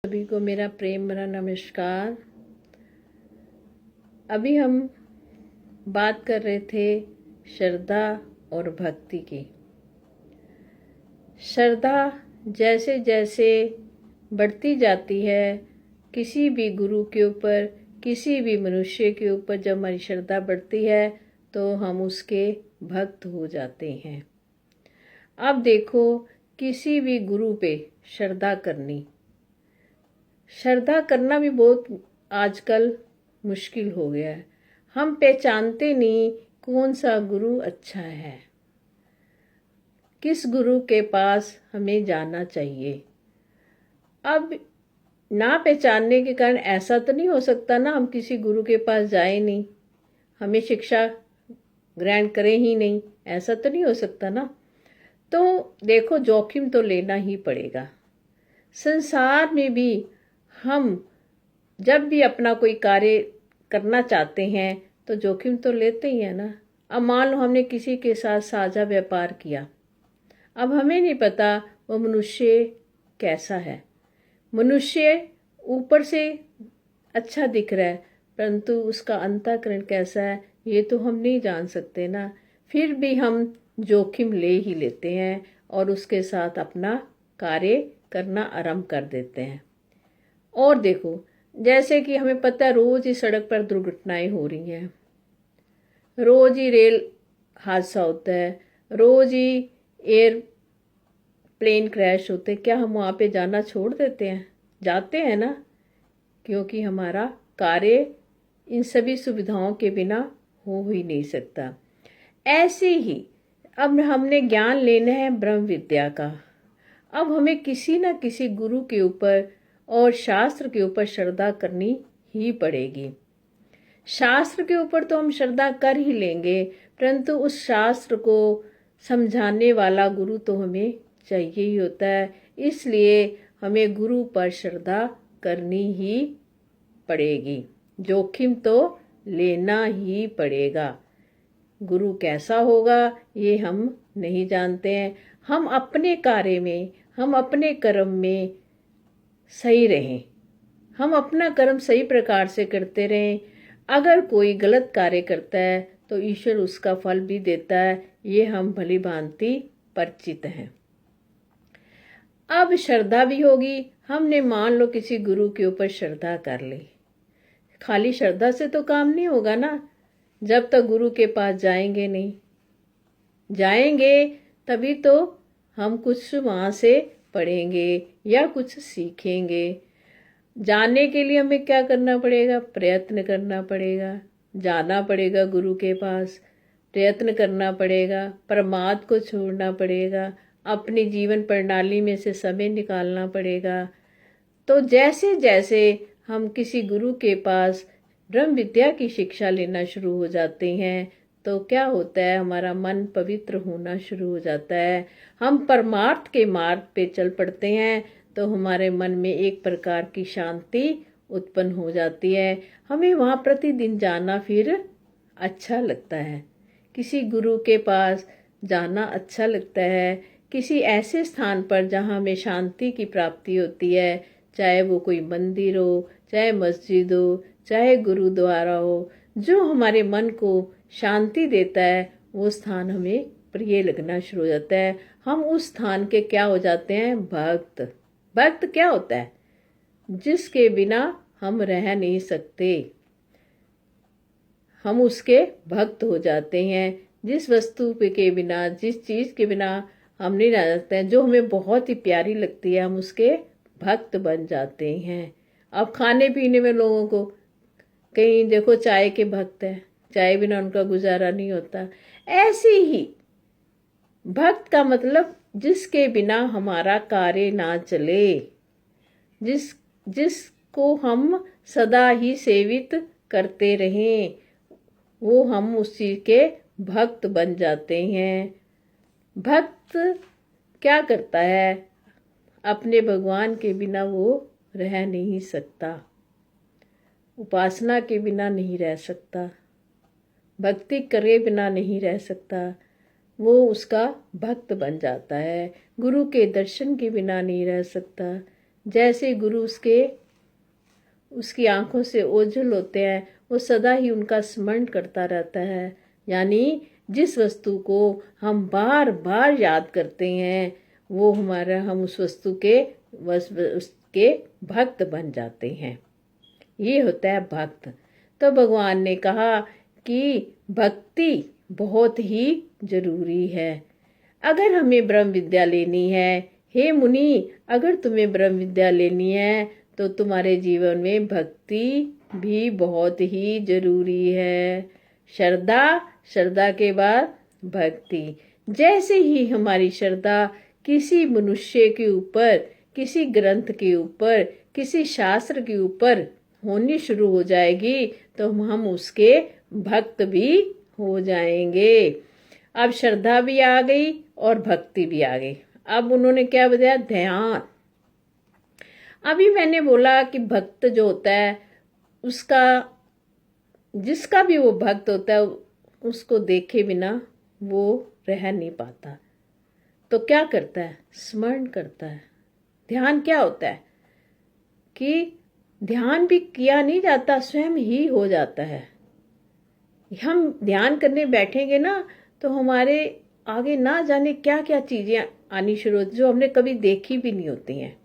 सभी को मेरा प्रेम भरा नमस्कार। अभी हम बात कर रहे थे श्रद्धा और भक्ति की। श्रद्धा जैसे जैसे बढ़ती जाती है, किसी भी गुरु के ऊपर, किसी भी मनुष्य के ऊपर जब हमारी श्रद्धा बढ़ती है तो हम उसके भक्त हो जाते हैं। अब देखो, किसी भी गुरु पे श्रद्धा करना भी बहुत आजकल मुश्किल हो गया है। हम पहचानते नहीं कौन सा गुरु अच्छा है, किस गुरु के पास हमें जाना चाहिए। अब ना पहचानने के कारण ऐसा तो नहीं हो सकता ना हम किसी गुरु के पास जाए नहीं, हमें शिक्षा ग्रहण करें ही नहीं, ऐसा तो नहीं हो सकता ना। तो देखो, जोखिम तो लेना ही पड़ेगा। संसार में भी हम जब भी अपना कोई कार्य करना चाहते हैं तो जोखिम तो लेते ही है ना। अब मान लो हमने किसी के साथ साझा व्यापार किया, अब हमें नहीं पता वो मनुष्य कैसा है। मनुष्य ऊपर से अच्छा दिख रहा है परंतु उसका अंतःकरण कैसा है ये तो हम नहीं जान सकते ना। फिर भी हम जोखिम ले ही लेते हैं और उसके साथ अपना कार्य करना आरंभ कर देते हैं। और देखो, जैसे कि हमें पता है रोज ही सड़क पर दुर्घटनाएं हो रही हैं, रोज ही रेल हादसा होता है, रोज ही एयरप्लेन क्रैश होते हैं। क्या हम वहाँ पे जाना छोड़ देते हैं? जाते हैं ना, क्योंकि हमारा कार्य इन सभी सुविधाओं के बिना हो ही नहीं सकता। ऐसे ही अब हमने ज्ञान लेना है ब्रह्म विद्या का। अब हमें किसी न किसी गुरु के ऊपर और शास्त्र के ऊपर श्रद्धा करनी ही पड़ेगी। शास्त्र के ऊपर तो हम श्रद्धा कर ही लेंगे, परंतु उस शास्त्र को समझाने वाला गुरु तो हमें चाहिए ही होता है। इसलिए हमें गुरु पर श्रद्धा करनी ही पड़ेगी, जोखिम तो लेना ही पड़ेगा। गुरु कैसा होगा ये हम नहीं जानते हैं। हम अपने कार्य में, हम अपने कर्म में सही रहें, हम अपना कर्म सही प्रकार से करते रहें। अगर कोई गलत कार्य करता है तो ईश्वर उसका फल भी देता है, ये हम भली भांति परिचित हैं। अब श्रद्धा भी होगी। हमने मान लो किसी गुरु के ऊपर श्रद्धा कर ली, खाली श्रद्धा से तो काम नहीं होगा ना। जब तक गुरु के पास जाएंगे नहीं, जाएंगे तभी तो हम कुछ वहाँ से पढ़ेंगे या कुछ सीखेंगे। जाने के लिए हमें क्या करना पड़ेगा? प्रयत्न करना पड़ेगा, जाना पड़ेगा गुरु के पास, प्रयत्न करना पड़ेगा, प्रमाद को छोड़ना पड़ेगा, अपनी जीवन प्रणाली में से समय निकालना पड़ेगा। तो जैसे जैसे हम किसी गुरु के पास ब्रह्म विद्या की शिक्षा लेना शुरू हो जाते हैं तो क्या होता है, हमारा मन पवित्र होना शुरू हो जाता है। हम परमार्थ के मार्ग पे चल पड़ते हैं तो हमारे मन में एक प्रकार की शांति उत्पन्न हो जाती है। हमें वहाँ प्रतिदिन जाना फिर अच्छा लगता है, किसी गुरु के पास जाना अच्छा लगता है, किसी ऐसे स्थान पर जहाँ हमें शांति की प्राप्ति होती है, चाहे वो कोई मंदिर हो, चाहे मस्जिद हो, चाहे गुरुद्वारा हो। जो हमारे मन को शांति देता है वो स्थान हमें प्रिय लगना शुरू हो जाता है। हम उस स्थान के क्या हो जाते हैं? भक्त। भक्त क्या होता है? जिसके बिना हम रह नहीं सकते, हम उसके भक्त हो जाते हैं। जिस वस्तु के बिना, जिस चीज़ के बिना हम नहीं रह सकते हैं, जो हमें बहुत ही प्यारी लगती है, हम उसके भक्त बन जाते हैं। अब खाने पीने में लोगों को, कहीं देखो चाय के भक्त हैं, चाय बिना उनका गुजारा नहीं होता। ऐसे ही भक्त का मतलब जिसके बिना हमारा कार्य ना चले, जिसको हम सदा ही सेवित करते रहें, वो हम उस चीज के भक्त बन जाते हैं। भक्त क्या करता है? अपने भगवान के बिना वो रह नहीं सकता, उपासना के बिना नहीं रह सकता, भक्ति करे बिना नहीं रह सकता। वो उसका भक्त बन जाता है। गुरु के दर्शन के बिना नहीं रह सकता, जैसे गुरु उसकी आंखों से ओझल होते हैं, वो सदा ही उनका स्मरण करता रहता है। यानी जिस वस्तु को हम बार बार याद करते हैं वो हम उस वस्तु के उसके भक्त बन जाते हैं। ये होता है भक्त। तो भगवान ने कहा कि भक्ति बहुत ही जरूरी है। अगर हमें ब्रह्म विद्या लेनी है, हे मुनि, अगर तुम्हें ब्रह्म विद्या लेनी है तो तुम्हारे जीवन में भक्ति भी बहुत ही जरूरी है। श्रद्धा के बाद भक्ति। जैसे ही हमारी श्रद्धा किसी मनुष्य के ऊपर, किसी ग्रंथ के ऊपर, किसी शास्त्र के ऊपर होनी शुरू हो जाएगी तो हम उसके भक्त भी हो जाएंगे। अब श्रद्धा भी आ गई और भक्ति भी आ गई। अब उन्होंने क्या बताया? ध्यान। अभी मैंने बोला कि भक्त जो होता है उसका, जिसका भी वो भक्त होता है उसको देखे बिना वो रह नहीं पाता। तो क्या करता है? स्मरण करता है। ध्यान क्या होता है कि ध्यान भी किया नहीं जाता, स्वयं ही हो जाता है। हम ध्यान करने बैठेंगे ना तो हमारे आगे ना जाने क्या क्या चीजें आनी शुरू होती जो हमने कभी देखी भी नहीं होती हैं,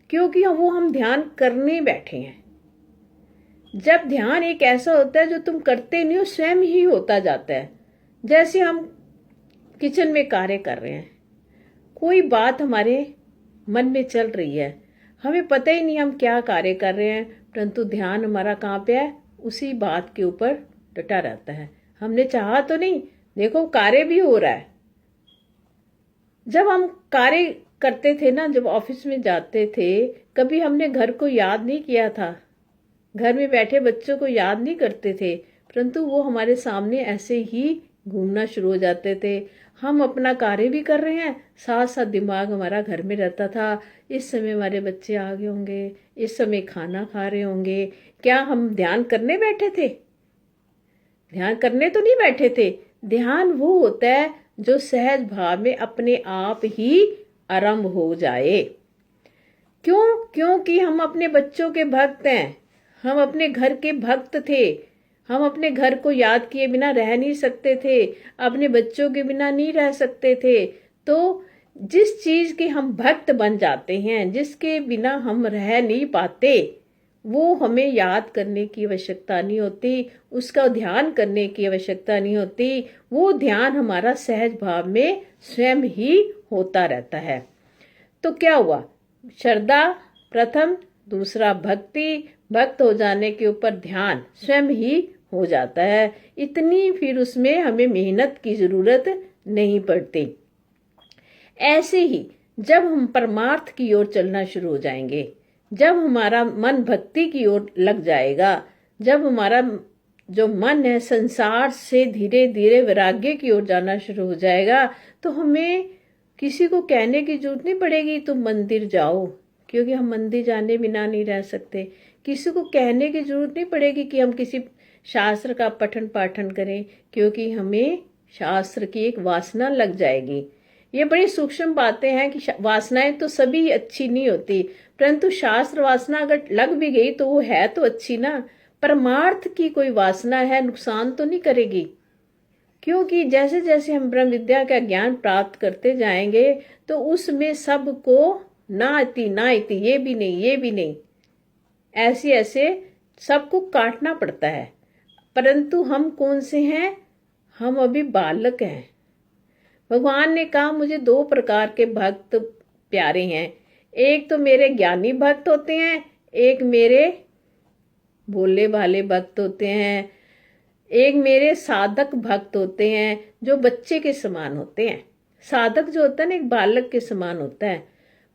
क्योंकि वो हम ध्यान करने बैठे हैं। जब ध्यान एक ऐसा होता है जो तुम करते नहीं हो, स्वयं ही होता जाता है। जैसे हम किचन में कार्य कर रहे हैं, कोई बात हमारे मन में चल रही है, हमें पता ही नहीं हम क्या कार्य कर रहे हैं, परंतु ध्यान हमारा कहाँ पे है? उसी बात के ऊपर डटा रहता है। हमने चाहा तो नहीं, देखो कार्य भी हो रहा है। जब हम कार्य करते थे ना, जब ऑफिस में जाते थे, कभी हमने घर को याद नहीं किया था, घर में बैठे बच्चों को याद नहीं करते थे, परंतु वो हमारे सामने ऐसे ही घूमना शुरू हो जाते थे। हम अपना कार्य भी कर रहे हैं, साथ साथ दिमाग हमारा घर में रहता था। इस समय हमारे बच्चे आ गए होंगे, इस समय खाना खा रहे होंगे। क्या हम ध्यान करने बैठे थे? ध्यान करने तो नहीं बैठे थे। ध्यान वो होता है जो सहज भाव में अपने आप ही आरंभ हो जाए। क्यों? क्योंकि हम अपने बच्चों के भक्त हैं, हम अपने घर के भक्त थे। हम अपने घर को याद किए बिना रह नहीं सकते थे, अपने बच्चों के बिना नहीं रह सकते थे। तो जिस चीज के हम भक्त बन जाते हैं, जिसके बिना हम रह नहीं पाते, वो हमें याद करने की आवश्यकता नहीं होती, उसका ध्यान करने की आवश्यकता नहीं होती। वो ध्यान हमारा सहज भाव में स्वयं ही होता रहता है। तो क्या हुआ? श्रद्धा प्रथम, दूसरा भक्ति, भक्त हो जाने के ऊपर ध्यान स्वयं ही हो जाता है। इतनी फिर उसमें हमें मेहनत की जरूरत नहीं पड़ती। ऐसे ही जब हम परमार्थ की ओर चलना शुरू हो जाएंगे, जब हमारा मन भक्ति की ओर लग जाएगा, जब हमारा जो मन है संसार से धीरे धीरे वैराग्य की ओर जाना शुरू हो जाएगा, तो हमें किसी को कहने की जरूरत नहीं पड़ेगी तुम मंदिर जाओ, क्योंकि हम मंदिर जाने बिना नहीं रह सकते। किसी को कहने की जरूरत नहीं पड़ेगी कि हम किसी शास्त्र का पठन पाठन करें, क्योंकि हमें शास्त्र की एक वासना लग जाएगी। ये बड़ी सूक्ष्म बातें हैं कि वासनाएं तो सभी अच्छी नहीं होती, परंतु शास्त्र वासना अगर लग भी गई तो वो है तो अच्छी ना। परमार्थ की कोई वासना है, नुकसान तो नहीं करेगी, क्योंकि जैसे जैसे हम ब्रह्म विद्या का ज्ञान प्राप्त करते जाएंगे तो उसमें सबको ना इति ये भी नहीं, ये भी नहीं, ऐसे सबको काटना पड़ता है। परंतु हम कौन से हैं? हम अभी बालक हैं। भगवान ने कहा मुझे 2 प्रकार के भक्त प्यारे हैं, एक तो मेरे ज्ञानी भक्त होते हैं, एक मेरे भोले भाले भक्त होते हैं, एक मेरे साधक भक्त होते हैं जो बच्चे के समान होते हैं। साधक जो होता है ना, एक बालक के समान होता है।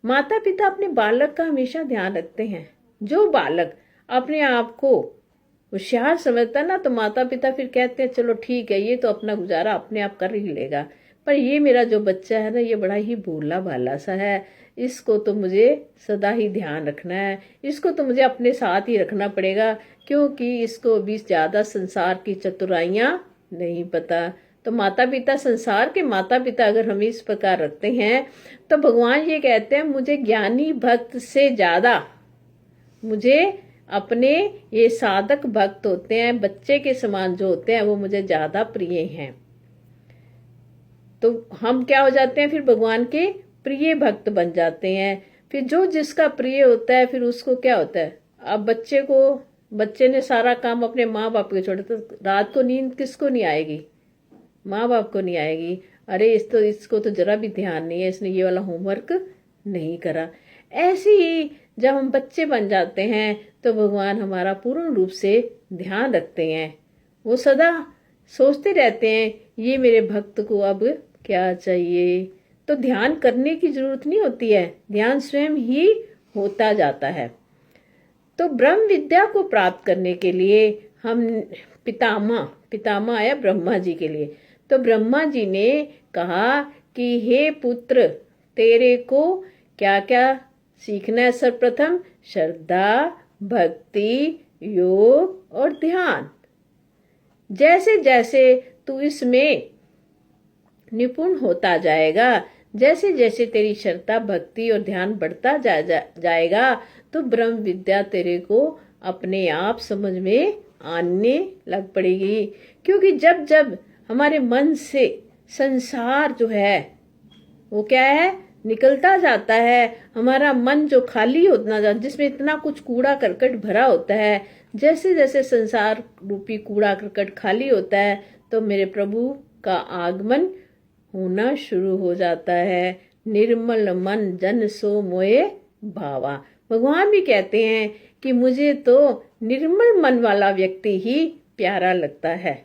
माता पिता अपने बालक का हमेशा ध्यान रखते हैं। जो बालक अपने आप को होशियार समझता ना, तो माता पिता फिर कहते हैं चलो ठीक है, ये तो अपना गुजारा अपने आप कर ही लेगा, पर ये मेरा जो बच्चा है ना, ये बड़ा ही भोला भाला सा है, इसको तो मुझे सदा ही ध्यान रखना है, इसको तो मुझे अपने साथ ही रखना पड़ेगा, क्योंकि इसको अभी ज्यादा संसार की चतुराइयां नहीं पता। तो माता पिता, संसार के माता पिता अगर हम इस प्रकार रखते हैं, तो भगवान ये कहते हैं मुझे ज्ञानी भक्त से ज्यादा, मुझे अपने ये साधक भक्त होते हैं, बच्चे के समान जो होते हैं, वो मुझे ज्यादा प्रिय हैं। तो हम क्या हो जाते हैं, फिर भगवान के प्रिय भक्त बन जाते हैं। फिर जो जिसका प्रिय होता है, फिर उसको क्या होता है, अब बच्चे ने सारा काम अपने माँ बाप के छोड़े, तो रात को नींद किसको नहीं आएगी, माँ बाप को नहीं आएगी। अरे इसको तो जरा भी ध्यान नहीं है, इसने ये वाला होमवर्क नहीं करा। ऐसे ही जब हम बच्चे बन जाते हैं, तो भगवान हमारा पूर्ण रूप से ध्यान रखते हैं। वो सदा सोचते रहते हैं ये मेरे भक्त को अब क्या चाहिए। तो ध्यान करने की जरूरत नहीं होती है, ध्यान स्वयं ही होता जाता है। तो ब्रह्म विद्या को प्राप्त करने के लिए हम पितामह आया ब्रह्मा जी के लिए। तो ब्रह्मा जी ने कहा कि हे पुत्र, तेरे को क्या क्या सीखना है? सर्वप्रथम श्रद्धा, भक्ति, योग और ध्यान। जैसे जैसे तू इसमें निपुण होता जाएगा, जैसे जैसे तेरी श्रद्धा, भक्ति और ध्यान बढ़ता जाएगा, तो ब्रह्म विद्या तेरे को अपने आप समझ में आने लग पड़ेगी। क्योंकि जब जब हमारे मन से संसार जो है वो क्या है, निकलता जाता है, हमारा मन जो खाली होता जाता, जिसमें इतना कुछ कूड़ा करकट भरा होता है, जैसे जैसे संसार रूपी कूड़ा करकट खाली होता है, तो मेरे प्रभु का आगमन होना शुरू हो जाता है। निर्मल मन जन सो मोए भावा। भगवान भी कहते हैं कि मुझे तो निर्मल मन वाला व्यक्ति ही प्यारा लगता है।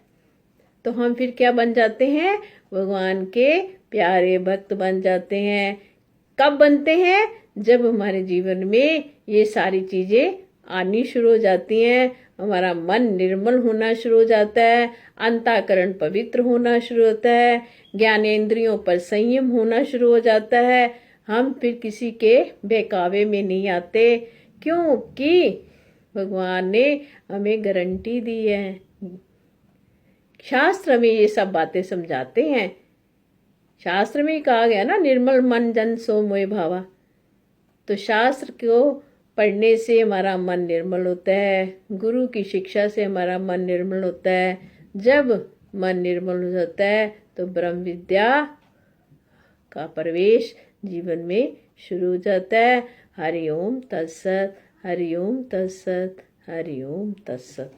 तो हम फिर क्या बन जाते हैं, भगवान के प्यारे भक्त बन जाते हैं। कब बनते हैं? जब हमारे जीवन में ये सारी चीजें आनी शुरू हो जाती हैं, हमारा मन निर्मल होना शुरू हो जाता है, अंतःकरण पवित्र होना शुरू होता है, ज्ञानेंद्रियों पर संयम होना शुरू हो जाता है। हम फिर किसी के बहकावे में नहीं आते, क्योंकि भगवान ने हमें गारंटी दी है। शास्त्र में ये सब बातें समझाते हैं। शास्त्र में ही कहा गया ना, निर्मल मन जन सो मोह भावा। तो शास्त्र को पढ़ने से हमारा मन निर्मल होता है, गुरु की शिक्षा से हमारा मन निर्मल होता है। जब मन निर्मल हो जाता है, तो ब्रह्म विद्या का प्रवेश जीवन में शुरू हो जाता है। हरि ओम तत्सत, हरि ओम तत्सत, हरि ओम तत्सत।